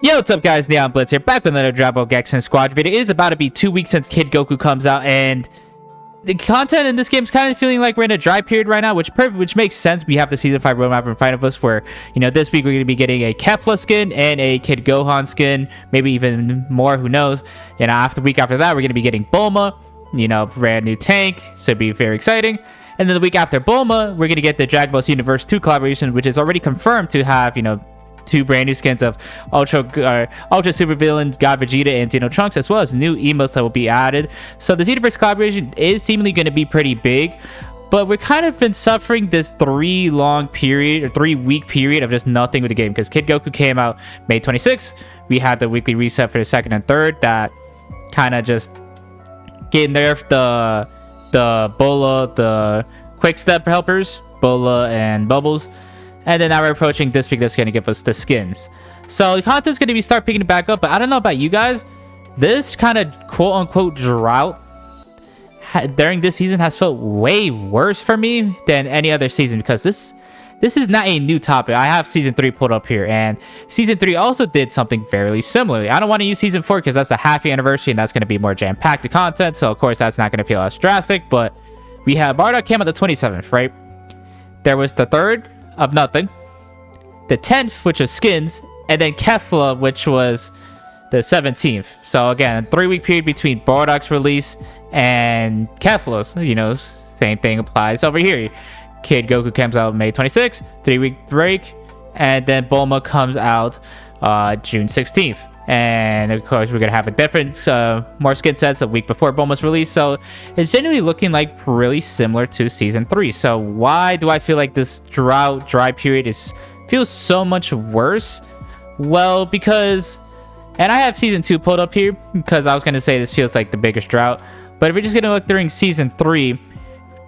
Yo, what's up guys, Neon Blitz here, back with another Dragon Ball Gekishin Squadra video. It is about to be 2 weeks since Kid Goku comes out, and the content in this game is kind of feeling like we're in a dry period right now, which makes sense. We have the Season 5 roadmap in front of us where, this week we're going to be getting a Kefla skin and a Kid Gohan skin, maybe even more, who knows. After the week after that, we're going to be getting Bulma, brand new tank, so it'd be very exciting. And then the week after Bulma, we're going to get the Dragon Ball Universe 2 collaboration, which is already confirmed to have, two brand new skins of Ultra Super Villain God Vegeta and Dino Trunks, as well as new emotes that will be added. So the Xenoverse collaboration is seemingly going to be pretty big, but we're kind of been suffering this 3 week period of just nothing with the game, because Kid Goku came out May 26th. We had the weekly reset for the 2nd and 3rd that kind of just getting there. The Bola, the quick step helpers, Bola and Bubbles. And then now we're approaching this week that's going to give us the skins. So the content's going to be start picking it back up. But I don't know about you guys. This kind of quote-unquote drought during this season has felt way worse for me than any other season. Because this is not a new topic. I have Season 3 pulled up here. And Season 3 also did something fairly similar. I don't want to use Season 4 because that's the half anniversary. And that's going to be more jam-packed to content. So of course that's not going to feel as drastic. But we have Bardock came out the 27th, right? There was the 3rd of nothing, the 10th, which was skins, and then Kefla, which was the 17th. So again, a 3-week period between Bardock's release and Kefla's. Same thing applies over here. Kid Goku comes out May 26th, 3-week break, and then Bulma comes out June 16th. And of course, we're gonna have a different more skin sets a week before Bulma's release. So it's generally looking like really similar to Season 3. So why do I feel like this dry period feels so much worse? Well, because, and I have Season 2 pulled up here because I was gonna say this feels like the biggest drought. But if we're just gonna look during Season 3,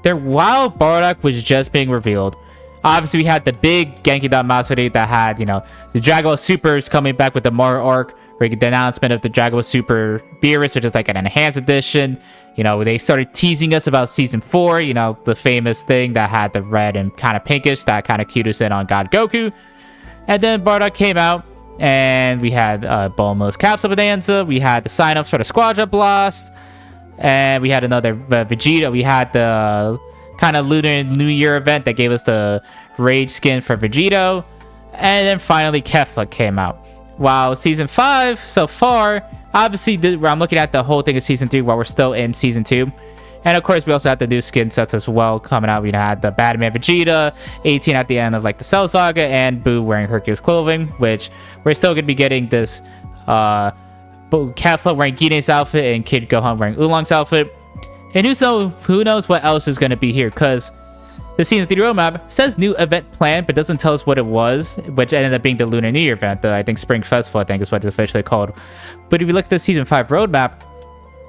while Bardock was just being revealed, obviously we had the big Genki Matsuri that had, the Dragon Ball Supers coming back with the Moro arc, the announcement of the Dragon Ball Super Beerus, which is like an enhanced edition. They started teasing us about Season 4, the famous thing that had the red and kind of pinkish that kind of cued us in on God Goku. And then Bardock came out, and we had Bulma's Capsule Bonanza, we had the sign-ups for the Squadra Blast, and we had another Vegeta. We had the kind of Lunar New Year event that gave us the Rage skin for Vegito. And then finally Kefla came out. While Season 5 so far, obviously I'm looking at the whole thing of Season 3 while we're still in Season 2. And of course we also had the new skin sets as well coming out. We had the Batman Vegeta, 18 at the end of like the Cell Saga, and Boo wearing Hercules clothing, which we're still going to be getting this Kefla wearing Gine's outfit and Kid Gohan wearing Oolong's outfit. And who knows what else is going to be here, because the Season 3 roadmap says new event plan, but doesn't tell us what it was, which ended up being the Lunar New Year event, I think Spring Festival, I think is what it's officially called. But if you look at the Season 5 roadmap,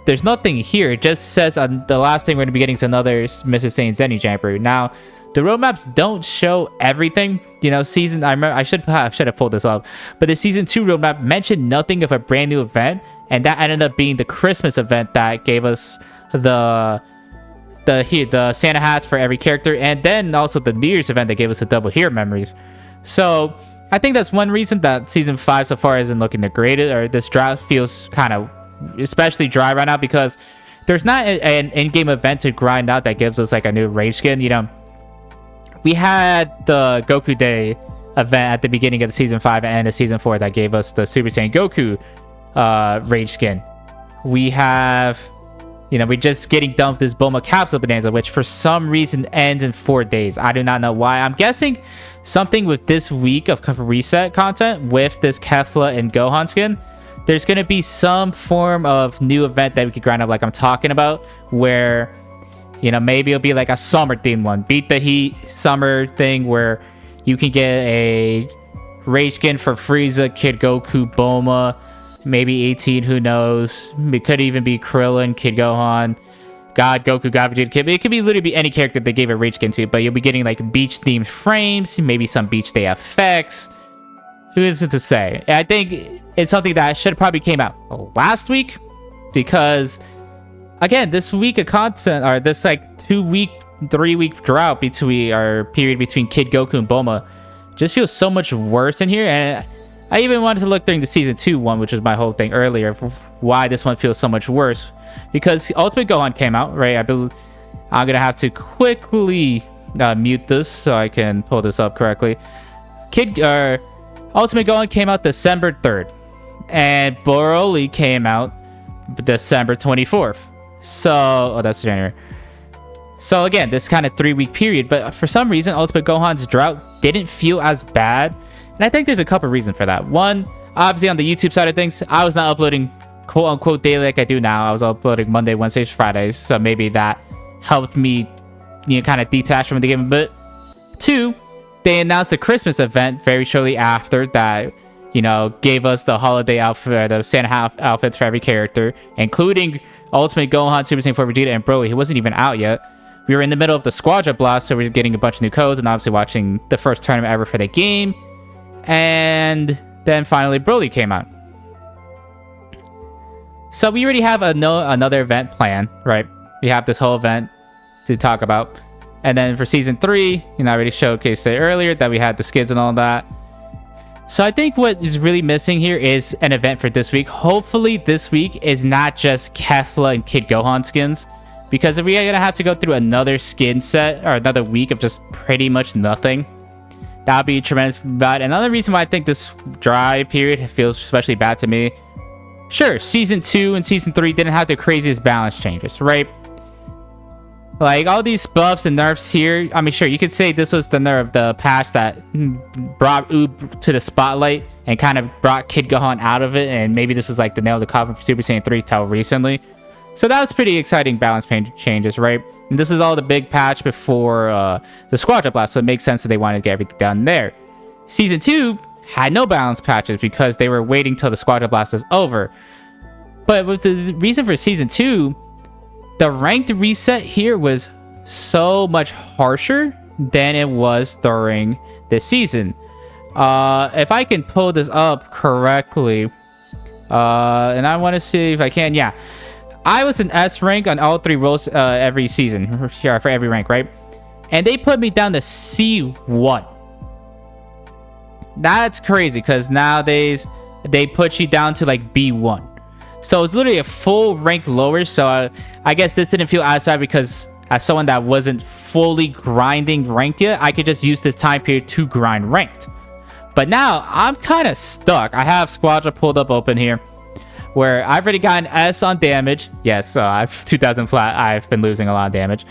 there's nothing here. It just says the last thing we're going to be getting is another Mr. Saiyan Zenny Jamboree. Now, the roadmaps don't show everything. I remember I should have pulled this up, but the Season 2 roadmap mentioned nothing of a brand new event, and that ended up being the Christmas event that gave us the Santa hats for every character, and then also the New Year's event that gave us the double hero memories. So I think that's one reason that Season 5 so far isn't looking the greatest, or this drought feels kind of especially dry right now, because there's not an in-game event to grind out that gives us like a new Rage skin. We had the Goku Day event at the beginning of the Season 5 and end of Season 4 that gave us the Super Saiyan Goku Rage skin. We have, we're just getting done with this Bulma Capsule Bonanza, which for some reason ends in 4 days. I do not know why. I'm guessing something with this week of reset content with this Kefla and Gohan skin. There's going to be some form of new event that we could grind up, like I'm talking about, where, maybe it'll be like a summer themed one. Beat the Heat summer thing where you can get a Rage skin for Frieza, Kid Goku, Bulma, maybe 18, who knows. It could even be Krillin, Kid Gohan, God Goku, God Vegeta, Kid. It could be literally any character they gave a Rage skin to, but you'll be getting like beach themed frames, maybe some beach day effects. Who is it to say? I think it's something that should have probably came out last week, because again, this week of content, or this like 3-week drought between our period between Kid Goku and Bulma, just feels so much worse in here. And I even wanted to look during the Season 2 one, which was my whole thing earlier, for why this one feels so much worse. Because Ultimate Gohan came out, right? I'm going to have to quickly mute this so I can pull this up correctly. Ultimate Gohan came out December 3rd. And Broly came out December 24th. So, that's January. So again, this kind of 3-week period, but for some reason, Ultimate Gohan's drought didn't feel as bad. And I think there's a couple reasons for that. One, obviously on the YouTube side of things, I was not uploading quote-unquote daily like I do now. I was uploading Monday, Wednesdays, Fridays. So maybe that helped me, kind of detach from the game a bit. Two, they announced the Christmas event very shortly after that, gave us the holiday outfit, the Santa outfits for every character, including Ultimate Gohan, Super Saiyan 4 Vegeta, and Broly. He wasn't even out yet. We were in the middle of the Squadra Blast, so we were getting a bunch of new codes and obviously watching the first tournament ever for the game. And then finally Broly came out. So we already have another event planned, right? We have this whole event to talk about. And then for Season 3, I already showcased it earlier that we had the skids and all that. So I think what is really missing here is an event for this week. Hopefully this week is not just Kefla and Kid Gohan skins. Because if we are going to have to go through another skin set or another week of just pretty much nothing, that would be tremendous bad. Another reason why I think this dry period feels especially bad to me. Sure, Season 2 and Season 3 didn't have the craziest balance changes, right? Like, all these buffs and nerfs here, I mean, sure, you could say this was the patch that brought Oob to the spotlight and kind of brought Kid Gohan out of it, and maybe this is like the nail of the coffin for Super Saiyan 3 till recently. So that was pretty exciting balance changes, right? And this is all the big patch before the Squadra Blast, so it makes sense that they wanted to get everything done there. Season 2 had no balance patches because they were waiting till the Squadra Blast was over. But with the reason for Season 2, the ranked reset here was so much harsher than it was during this season. If I can pull this up correctly, and I want to see if I can, yeah. I was an S rank on all 3 roles every season, for every rank, right? And they put me down to C1. That's crazy, because nowadays, they put you down to like B1. So it's literally a full rank lower, so I guess this didn't feel as bad because as someone that wasn't fully grinding ranked yet, I could just use this time period to grind ranked. But now, I'm kind of stuck. I have Squadra pulled up open here, where I've already got an S on damage. Yes, I've 2,000 flat. I've been losing a lot of damage.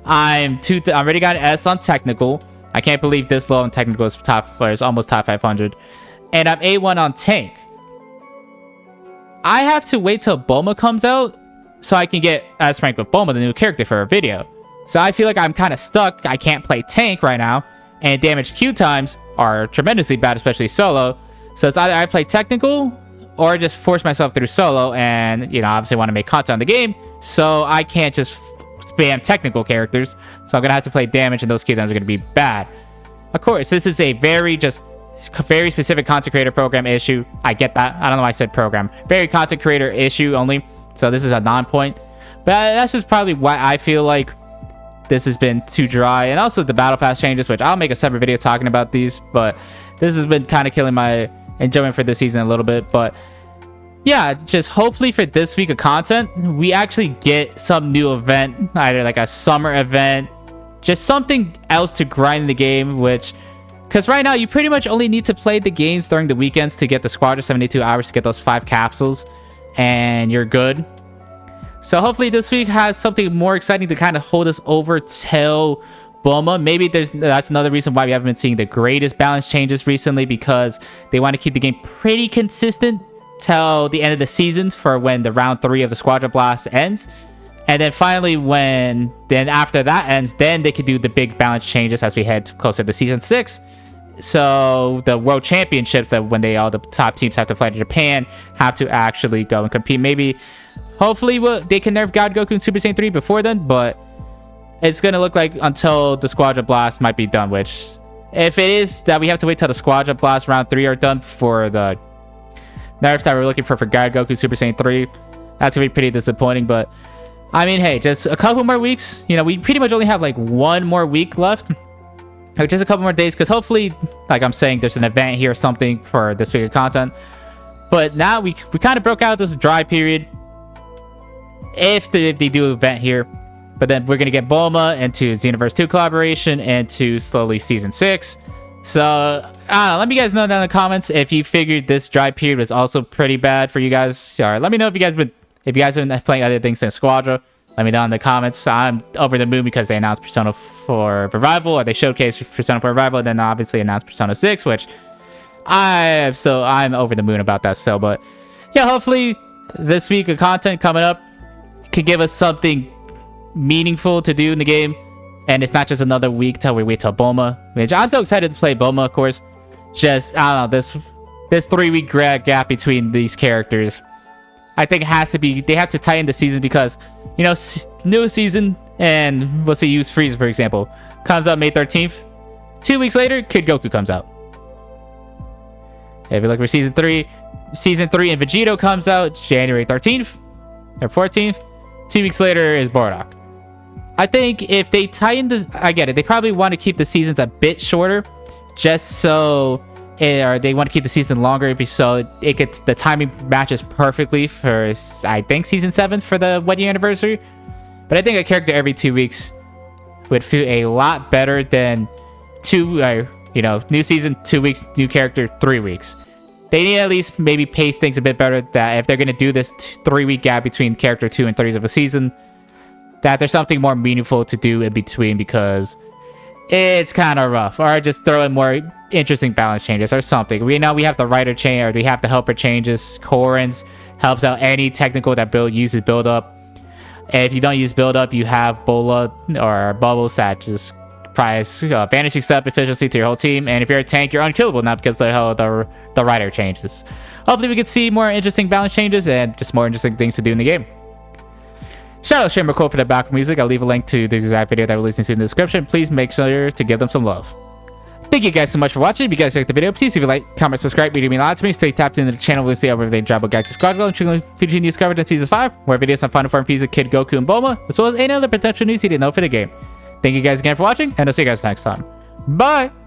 I'm already got an S on technical. I can't believe this low on technical is almost top 500. And I'm A1 on tank. I have to wait till Bulma comes out so I can get S rank with Bulma, the new character, for a video. So I feel like I'm kind of stuck. I can't play tank right now. And damage Q times are tremendously bad, especially solo. So it's either I play technical or just force myself through solo and, obviously want to make content on the game. So I can't just spam technical characters. So I'm going to have to play damage, and those Q times are going to be bad. Of course, this is a very specific content creator program issue. I get that. I don't know why I said program. Very content creator issue only. So this is a non-point. But that's just probably why I feel like this has been too dry. And also the battle pass changes, which I'll make a separate video talking about these. But this has been kind of killing my enjoyment for this season a little bit. But yeah, just hopefully for this week of content, we actually get some new event. Either like a summer event. Just something else to grind in the game, because right now, you pretty much only need to play the games during the weekends to get the Squadra 72 hours to get those 5 capsules, and you're good. So hopefully this week has something more exciting to kind of hold us over till Bulma. Maybe that's another reason why we haven't been seeing the greatest balance changes recently, because they want to keep the game pretty consistent till the end of the season for when the round 3 of the Squadra Blast ends. And then finally, after that ends, then they could do the big balance changes as we head closer to Season 6. So the World Championships, that when all the top teams have to fly to Japan, have to actually go and compete. Maybe, hopefully, they can nerf God Goku and Super Saiyan 3 before then, but it's going to look like until the Squadra Blast might be done, which, if it is that we have to wait till the Squadra Blast round 3 are done for the nerfs that we're looking for God Goku Super Saiyan 3, that's going to be pretty disappointing. But I mean, hey, just a couple more weeks. We pretty much only have like one more week left which is a couple more days, because hopefully, like I'm saying, there's an event here or something for this week of content. But now we kind of broke out this dry period. If they do an event here, but then we're gonna get Bulma into Xenoverse 2 collaboration and to slowly Season 6. So I don't know, let me guys know down in the comments if you figured this dry period was also pretty bad for you guys. All right, let me know if you guys have been playing other things than Squadra. Let me know in the comments. I'm over the moon because they announced Persona 4 Revival, or they showcased Persona 4 Revival, and then obviously announced Persona 6, which I'm over the moon about that still. But yeah, hopefully this week of content coming up could give us something meaningful to do in the game, and it's not just another week till we wait till Bulma, which I'm so excited to play Bulma, of course. Just, I don't know, this 3-week gap between these characters, I think it has to be, they have to tighten the season, because, you know, new season, and we'll see, use Frieza for example, comes out May 13th. 2 weeks later, Kid Goku comes out. If you look for season 3 and Vegito comes out January 13th or 14th. 2 weeks later is Bardock. I think if they tighten the... I get it. They probably want to keep the seasons a bit shorter, just so... or they want to keep the season longer, so it gets... the timing matches perfectly for, I think, Season 7 for the 1 year anniversary. But I think a character every 2 weeks would feel a lot better than new season, 2 weeks, new character, 3 weeks. They need to at least maybe pace things a bit better, that if they're going to do this 3-week gap between character 2 and 3 of a season, that there's something more meaningful to do in between, because it's kind of rough. Or just throw in more interesting balance changes or something. We know we have the writer change, or we have the helper changes. Corins helps out any technical that uses build up. And if you don't use build up, you have Bola or Bubbles that just prize vanishing step efficiency to your whole team, and if you're a tank, you're unkillable now because the rider changes. Hopefully we can see more interesting balance changes and just more interesting things to do in the game. Shout out Shimmer Cole for the background music. I'll leave a link to the exact video that we're listening to in the description. Please make sure to give them some love. Thank you guys so much for watching. If you guys liked the video, please leave a like, comment, subscribe, mean a lot to me. Stay tapped into the channel. We'll see everything Dragon Ball Gekishin Squadra, and featuring news coverage in Season 5, more videos on Final Form Frieza, Kid Goku, and Bulma, as well as any other potential news you didn't know for the game. Thank you guys again for watching, and I'll see you guys next time. Bye!